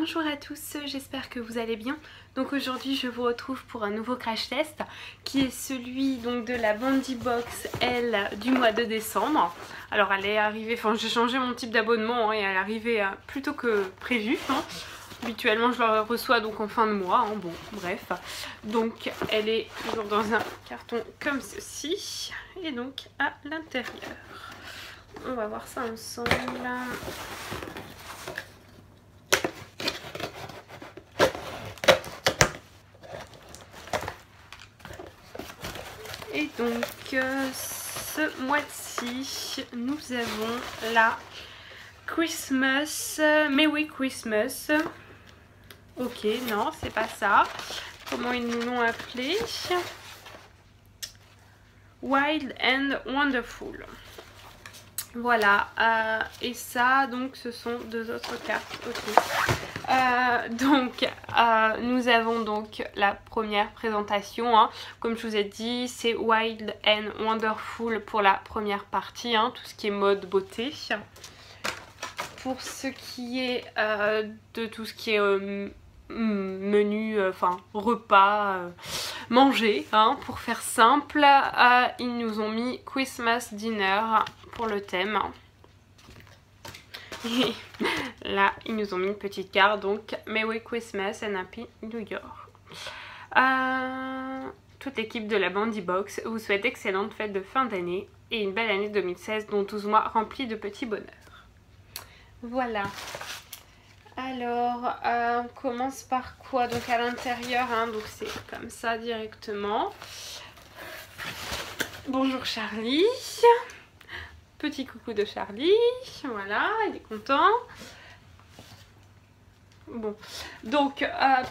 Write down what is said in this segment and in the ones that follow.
Bonjour à tous, j'espère que vous allez bien. Donc aujourd'hui je vous retrouve pour un nouveau crash test qui est celui donc de la Bandy Box L du mois de décembre. Alors elle est arrivée, enfin j'ai changé mon type d'abonnement et elle est arrivée plus tôt que prévu. Habituellement je la reçois donc en fin de mois, bon bref. Donc elle est toujours dans un carton comme ceci et donc à l'intérieur. On va voir ça ensemble. Et donc ce mois-ci nous avons la Christmas, mais oui Christmas. Ok, non c'est pas ça. Comment ils nous l'ont appelé? Wild and Wonderful. Voilà, et ça donc ce sont deux autres cartes. Ok. Nous avons donc la première présentation, comme je vous ai dit c'est Wild and Wonderful pour la première partie, tout ce qui est mode beauté. Pour ce qui est de tout ce qui est menu, enfin repas, manger, pour faire simple, ils nous ont mis Christmas Dinner pour le thème. Et là, ils nous ont mis une petite carte, donc Merry Christmas and Happy New Year. Toute l'équipe de la Bandy Box vous souhaite d'excellentes fêtes de fin d'année et une belle année 2016, dont 12 mois remplis de petits bonheurs. Voilà. Alors, on commence par quoi? Donc à l'intérieur, donc c'est comme ça directement. Bonjour Charlie. Petit coucou de Charlie, voilà, il est content. Bon, donc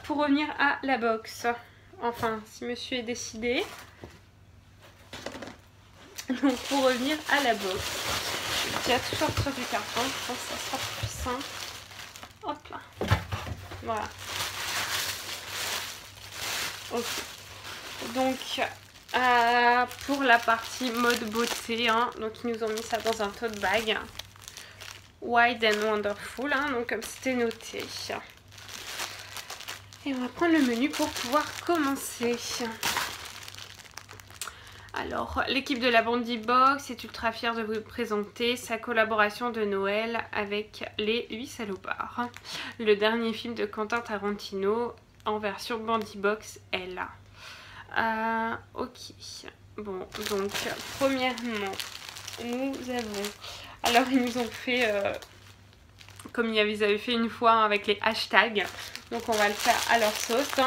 pour revenir à la box, enfin si monsieur est décidé. Donc pour revenir à la box, je vais tout sortir du carton, je pense que ça sera plus simple. Hop là, voilà. Ok, donc pour la partie mode beauté, donc ils nous ont mis ça dans un tote bag. Wild and Wonderful, donc comme c'était noté. Et on va prendre le menu pour pouvoir commencer. Alors, l'équipe de la Bandy Box est ultra fière de vous présenter sa collaboration de Noël avec Les 8 salopards, le dernier film de Quentin Tarantino en version Bandy Box L. Ok, bon, donc premièrement nous avons, alors ils nous ont fait comme ils avaient fait une fois avec les hashtags, donc on va le faire à leur sauce.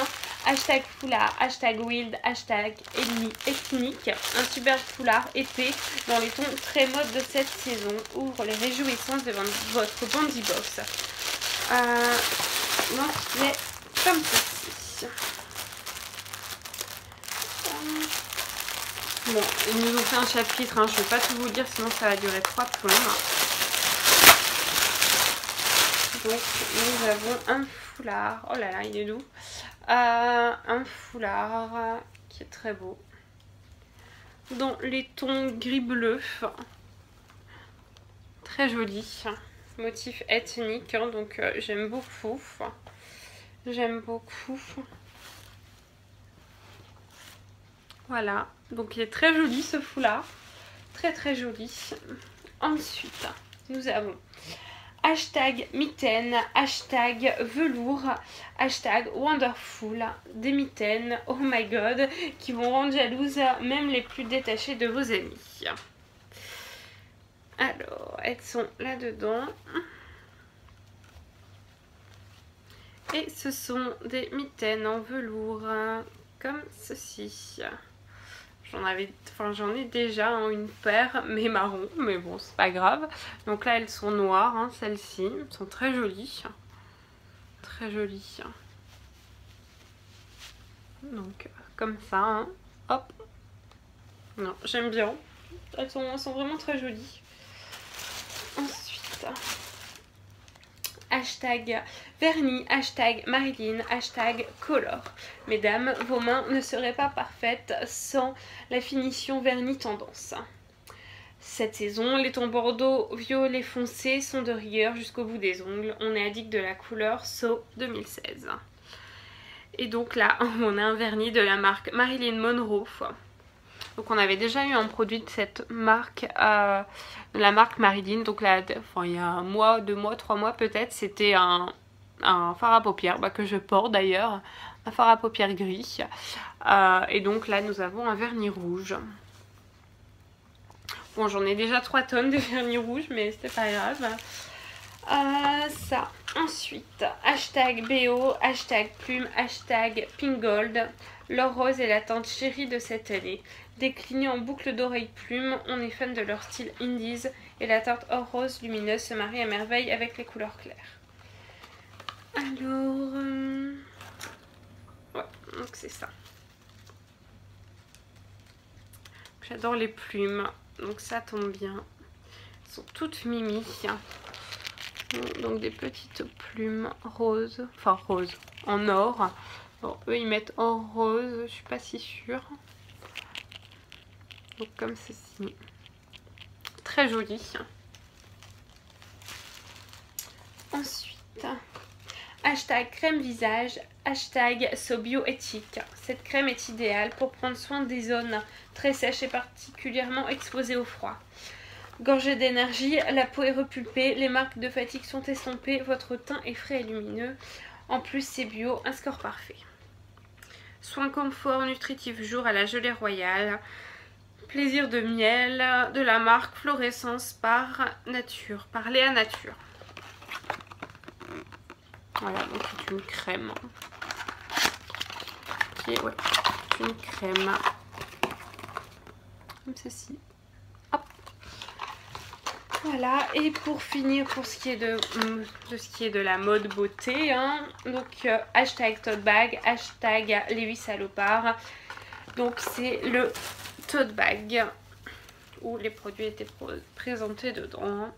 Hashtag foulard, hashtag wild, hashtag ennemi ethnique. Un super foulard épais dans les tons très mode de cette saison ouvre les réjouissances de votre Bandy Box. Donc il est comme ceci. Bon, ils nous ont fait un chapitre, je ne vais pas tout vous dire sinon ça va durer 3 plombs. Donc nous avons un foulard, oh là là il est doux, un foulard qui est très beau, dans les tons gris-bleu, très joli, motif ethnique, donc j'aime beaucoup, Voilà, donc il est très joli ce foulard, très joli. Ensuite, nous avons hashtag mitaine, hashtag velours, hashtag wonderful, des mitaines, oh my god, qui vont rendre jalouse même les plus détachés de vos amis. Alors, elles sont là-dedans. Et ce sont des mitaines en velours, comme ceci. J'en ai déjà une paire, mais marron, mais bon, c'est pas grave. Donc là, elles sont noires, celles-ci. Elles sont très jolies. Très jolies. Donc, comme ça, hop. Non, j'aime bien. Elles sont vraiment très jolies. Ensuite, hashtag vernis, hashtag Marilyn, hashtag color. Mesdames, vos mains ne seraient pas parfaites sans la finition vernis tendance. cette saison. Les tons bordeaux violet foncé sont de rigueur jusqu'au bout des ongles. On est addict de la couleur So 2016. Et donc là, on a un vernis de la marque Marilyn Monroe. Donc on avait déjà eu un produit de cette marque, de la marque Marilyn. Donc là, enfin, il y a un mois, 2 mois, 3 mois peut-être, c'était un fard à paupières que je porte d'ailleurs. Un fard à paupières gris. Et donc là, nous avons un vernis rouge. Bon, j'en ai déjà 3 tonnes de vernis rouge, mais c'est pas grave. Ça. Ensuite, hashtag BO, hashtag plume, hashtag pink gold. L'or rose est la teinte chérie de cette année. Déclinée en boucle d'oreille plume, on est fan de leur style indies et la teinte or rose lumineuse se marie à merveille avec les couleurs claires. Alors, ouais, donc c'est ça. J'adore les plumes, donc ça tombe bien. Elles sont toutes mimi. Donc des petites plumes roses, enfin roses en or. Bon, eux ils mettent or rose, je suis pas si sûre. Donc comme ceci. Très joli. Ensuite, hashtag crème visage, hashtag So bioéthique. Cette crème est idéale pour prendre soin des zones très sèches et particulièrement exposées au froid. Gorgée d'énergie, la peau est repulpée, les marques de fatigue sont estompées, votre teint est frais et lumineux. En plus c'est bio, un score parfait. Soin confort nutritif jour à la gelée royale. Plaisir de miel de la marque Florescence par Nature, par Léa Nature. Voilà, donc c'est une crème. Ok, ouais, c'est une crème. Comme ceci. Hop. Voilà, et pour finir, pour ce qui est de la mode beauté, hein, donc hashtag tote bag, hashtag les 8 salopards. Donc c'est le tote bag où les produits étaient présentés dedans.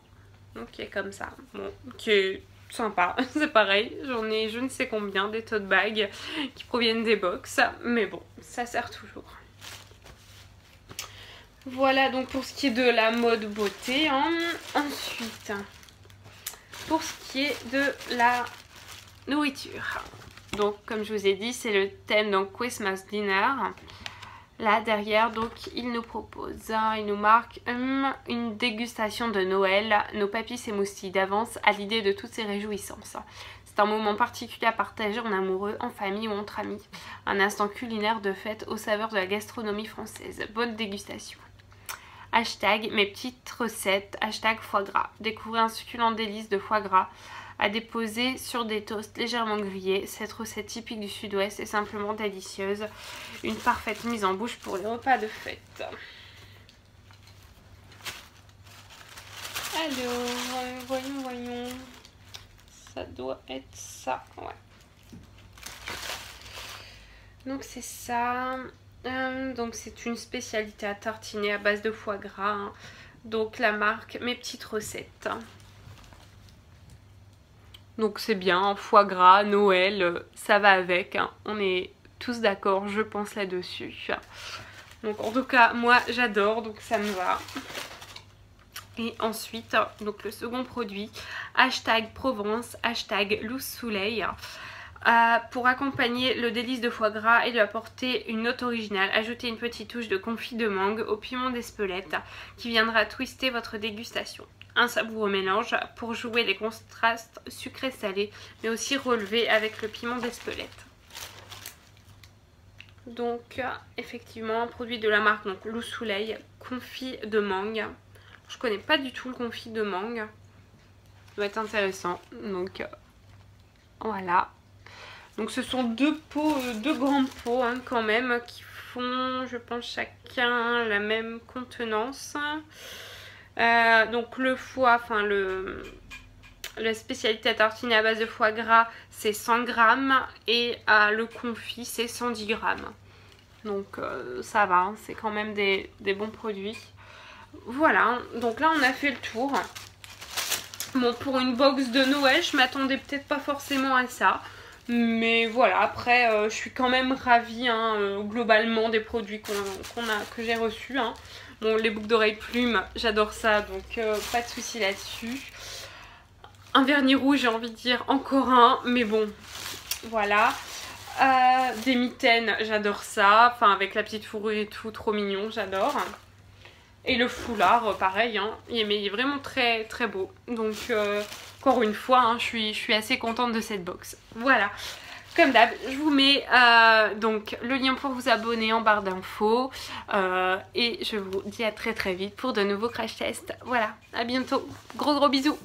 Donc qui est comme ça, bon, qui est sympa, c'est pareil, j'en ai je ne sais combien des tote bags qui proviennent des box, mais bon, ça sert toujours. Voilà donc pour ce qui est de la mode beauté, hein. Ensuite, pour ce qui est de la nourriture, donc comme je vous ai dit, c'est le thème donc Christmas Dinner. Là derrière, donc il nous propose, il nous marque une dégustation de Noël, nos papilles s'émoustillent d'avance à l'idée de toutes ces réjouissances. C'est un moment particulier à partager en amoureux, en famille ou entre amis. Un instant culinaire de fête aux saveurs de la gastronomie française. Bonne dégustation. Hashtag mes petites recettes, hashtag foie gras. Découvrez un succulent délice de foie gras à déposer sur des toasts légèrement grillés. Cette recette typique du sud-ouest est simplement délicieuse. Une parfaite mise en bouche pour les repas de fête. Alors, voyons. Ça doit être ça, ouais. Donc c'est ça. Donc c'est une spécialité à tartiner à base de foie gras. Hein. Donc la marque Mes Petites Recettes. Donc c'est bien, foie gras, Noël, ça va avec. Hein. On est tous d'accord, je pense, là-dessus. Donc en tout cas, moi j'adore, donc ça me va. Et ensuite, donc le second produit, hashtag Provence, hashtag Louse Soleil. Pour accompagner le délice de foie gras et lui apporter une note originale, ajoutez une petite touche de confit de mangue au piment d'Espelette qui viendra twister votre dégustation. Un savoureux mélange pour jouer les contrastes sucré-salé, mais aussi relevé avec le piment d'Espelette. Donc effectivement, un produit de la marque donc Louse Soleil, confit de mangue. Je connais pas du tout le confit de mangue. Ça doit être intéressant. Donc voilà. Donc ce sont deux grands pots hein, quand même qui font, je pense, chacun la même contenance. Donc le foie, enfin la spécialité à tartiner à base de foie gras c'est 100 grammes et le confit c'est 110 grammes. Donc ça va, hein, c'est quand même des bons produits. Voilà, donc là on a fait le tour. Bon, pour une box de Noël, je m'attendais peut-être pas forcément à ça. Mais voilà, après je suis quand même ravie hein, globalement des produits que j'ai reçus. Hein. Bon, les boucles d'oreilles plumes, j'adore ça, donc pas de souci là-dessus. Un vernis rouge, j'ai envie de dire encore un, mais bon, voilà. Des mitaines, j'adore ça, enfin avec la petite fourrure et tout, trop mignon, j'adore. Et le foulard, pareil, hein, il est vraiment très très beau. Donc encore une fois, hein, je suis assez contente de cette box. Voilà. Comme d'hab, je vous mets donc le lien pour vous abonner en barre d'infos. Et je vous dis à très très vite pour de nouveaux crash tests. Voilà, à bientôt. Gros bisous.